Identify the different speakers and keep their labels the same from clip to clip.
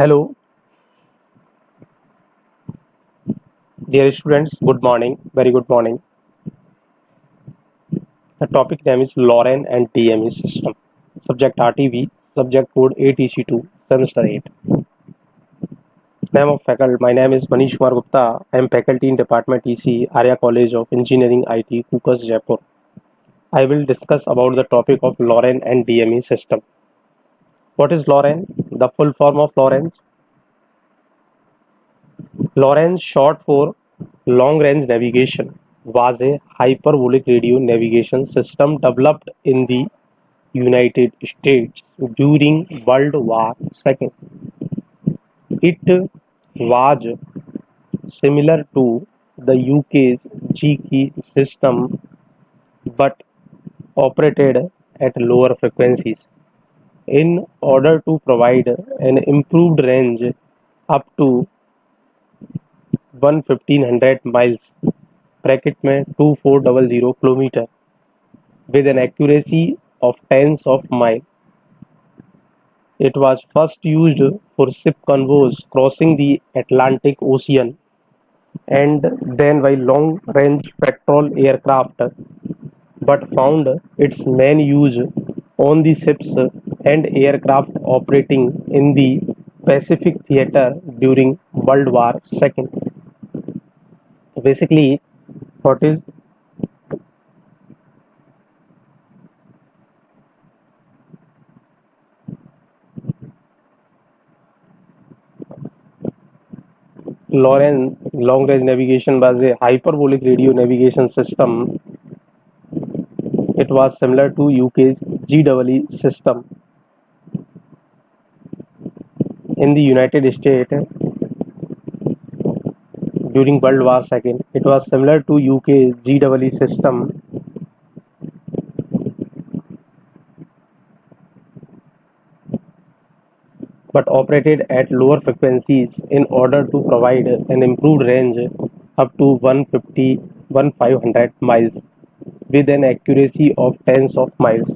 Speaker 1: Hello, dear students. Good morning. Very good morning. The topic name is Loren and DME system. Subject RTV. Subject code ATC2. Semester 8. Name of faculty. My name is Manish Kumar Gupta. I am faculty in Department EC, Arya College of Engineering IT, Kukas, Jaipur. I will discuss about the topic of Loren and DME system. What is Loren? The full form of Loren. Lorenz, short for Long Range Navigation, was a hyperbolic radio navigation system developed in the United States during World War II. It was similar to the UK's G-key system but operated at lower frequencies. In order to provide an improved range up to 1500 miles bracket में 2400 kilometre with an accuracy of tens of miles. It was first used for ship convoys crossing the Atlantic Ocean and then by long-range patrol aircraft, but found its main use on the ships and aircraft operating in the Pacific theater during World War II. Basically, what is Loren long range navigation was a hyperbolic radio navigation system. It was similar to UK's GEE system. In the United States during World War II, it was similar to UK's GEE system. But operated at lower frequencies in order to provide an improved range up to 150-1500 miles with an accuracy of tens of miles.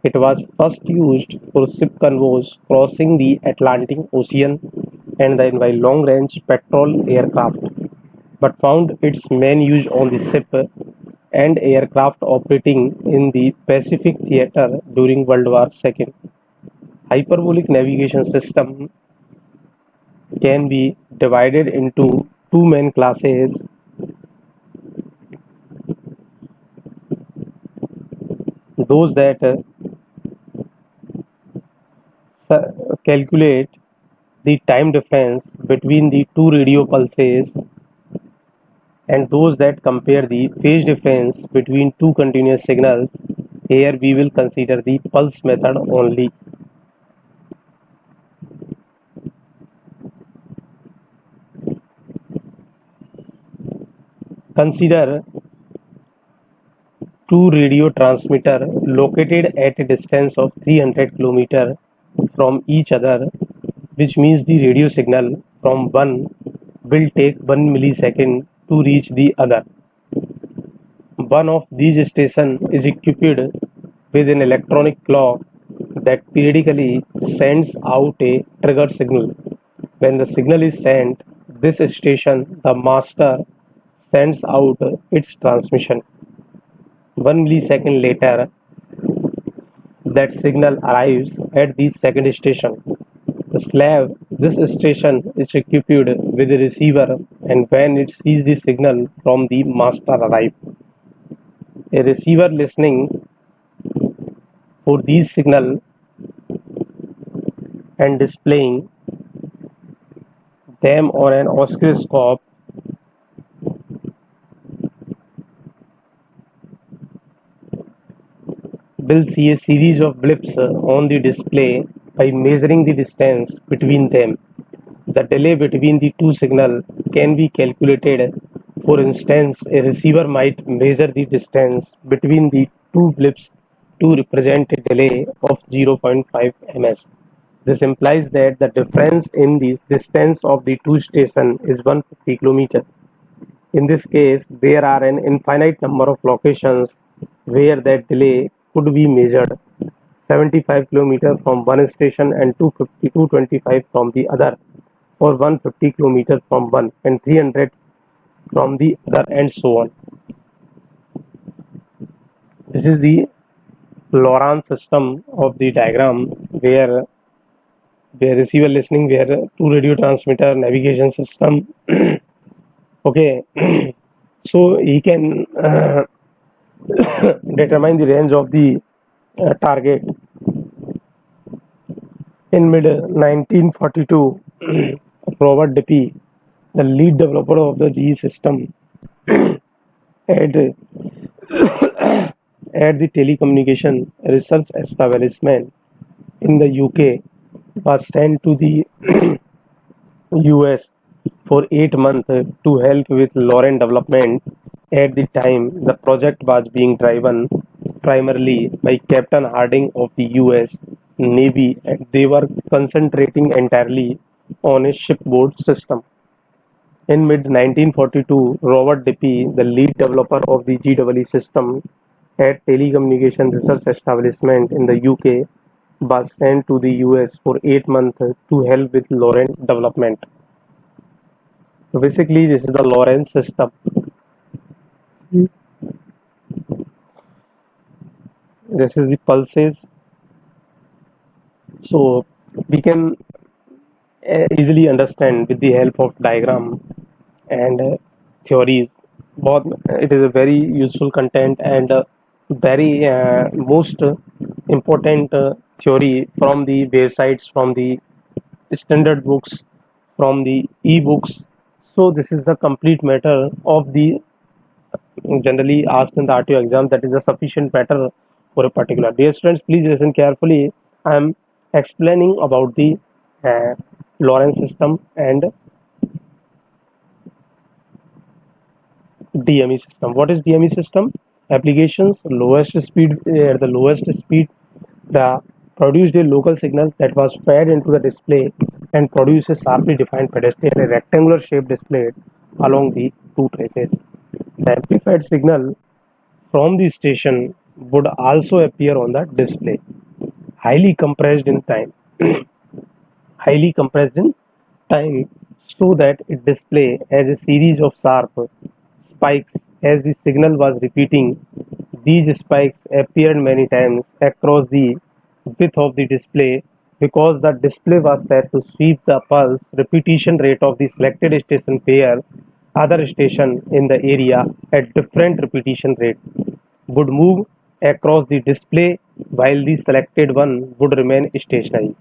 Speaker 1: It was first used for ship convoys crossing the Atlantic Ocean and then by long-range patrol aircraft, but found its main use on the ship and aircraft operating in the Pacific theater during World War II. Hyperbolic navigation system can be divided into two main classes. Those that calculate the time difference between the two radio pulses and those that compare the phase difference between two continuous signals. Here we will consider the pulse method only. Consider two radio transmitter located at a distance of 300 km from each other, which means the radio signal from one will take 1 millisecond to reach the other. One of these stations is equipped with an electronic clock that periodically sends out a trigger signal. When the signal is sent, this station, the master, sends out its transmission. 1 millisecond later, that signal arrives at the second station. The slave, this station is equipped with a receiver, and when it sees the signal from the master arrive, a receiver listening for these signal and displaying them on an oscilloscope will see a series of blips on the display by measuring the distance between them. The delay between the two signals can be calculated. For instance, a receiver might measure the distance between the two blips to represent a delay of 0.5 ms. This implies that the difference in the distance of the two stations is 150 km. In this case, there are an infinite number of locations where that delay could be measured. 75 kilometer from one station and 225 from the other, or 150 kilometer from one and 300 from the other, and so on. This is the Lorentz system of the diagram, where receiver listening, where two radio transmitter navigation system. Okay, so he can determine the range of the target. In mid 1942, Robert Dippy, the lead developer of the GE system, at the telecommunication research establishment in the UK, was sent to the US for 8 months to help with Lorentz development. At the time, the project was being driven primarily by Captain Harding of the US Navy, and they were concentrating entirely on a shipboard system. In mid 1942, Robert Dippy, the lead developer of the GEE system at Telecommunication Research Establishment in the UK, was sent to the US for 8 months to help with Lorentz development. So basically, this is the Lorentz system. This is the pulses. So we can easily understand with the help of diagram and theories. Both it is a very useful content and very most important theory from the websites, from the standard books, from the e-books. So this is the complete matter of the generally asked in the RTO exam, that is a sufficient matter for a particular. Dear students, please listen carefully. I am explaining about the Lorentz system and DME system. What is DME system? Applications, lowest speed, at the lowest speed, the produced a local signal that was fed into the display and produced a sharply defined pedestal, a rectangular shape displayed along the two traces. The amplified signal from the station would also appear on the display, highly compressed in time, highly compressed in time, so that it display as a series of sharp spikes as the signal was repeating. These spikes appeared many times across the width of the display because the display was set to sweep the pulse repetition rate of the selected station pair. Other station in the area at different repetition rate would move across the display while the selected one would remain stationary.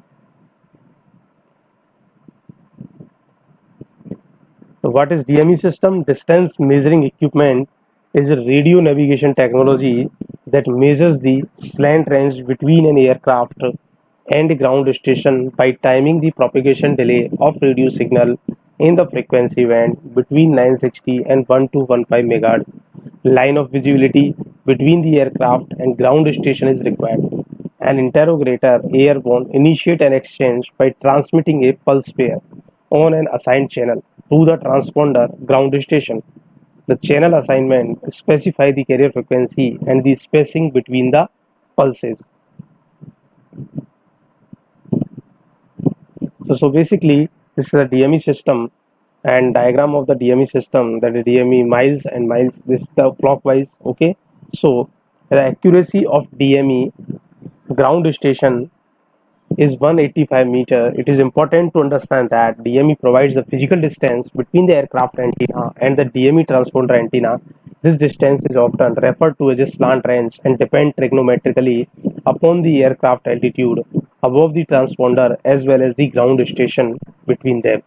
Speaker 1: So what is DME system? Distance measuring equipment is a radio navigation technology that measures the slant range between an aircraft and a ground station by timing the propagation delay of radio signal in the frequency band between 960 and 1215 MHz. Line of visibility between the aircraft and ground station is required. An interrogator airborne initiate an exchange by transmitting a pulse pair on an assigned channel to the transponder ground station. The channel assignment specify the carrier frequency and the spacing between the pulses. So basically, this is a DME system and diagram of the DME system, that is DME miles and miles. This is the clockwise. Okay, so the accuracy of DME ground station is 185 meter. It is important to understand that DME provides the physical distance between the aircraft antenna and the DME transponder antenna. This distance is often referred to as a slant range and depends trigonometrically upon the aircraft altitude above the transponder as well as the ground station between them.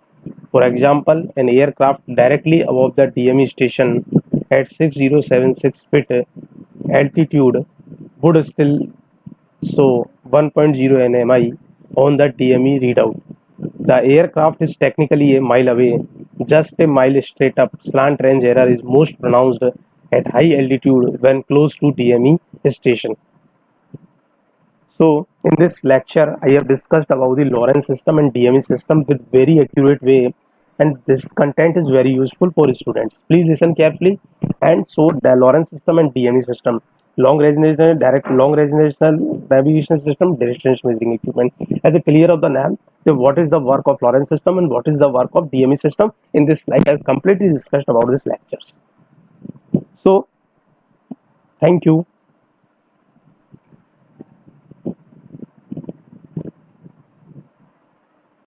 Speaker 1: For example, an aircraft directly above the DME station at 6076 feet altitude would still show 1.0 nmi on the DME readout. The aircraft is technically a mile away. Just a mile straight up, slant range error is most pronounced at high altitude when close to DME station. So in this lecture, I have discussed about the Lorentz system and DME system with very accurate way, and this content is very useful for students. Please listen carefully. And so the Lorentz system and DME system. long range direct long range navigation system, distance measuring equipment. As a clear of the name, so what is the work of Lorentz system and what is the work of DME system? In this slide, I've completely discussed about this lectures. So thank you.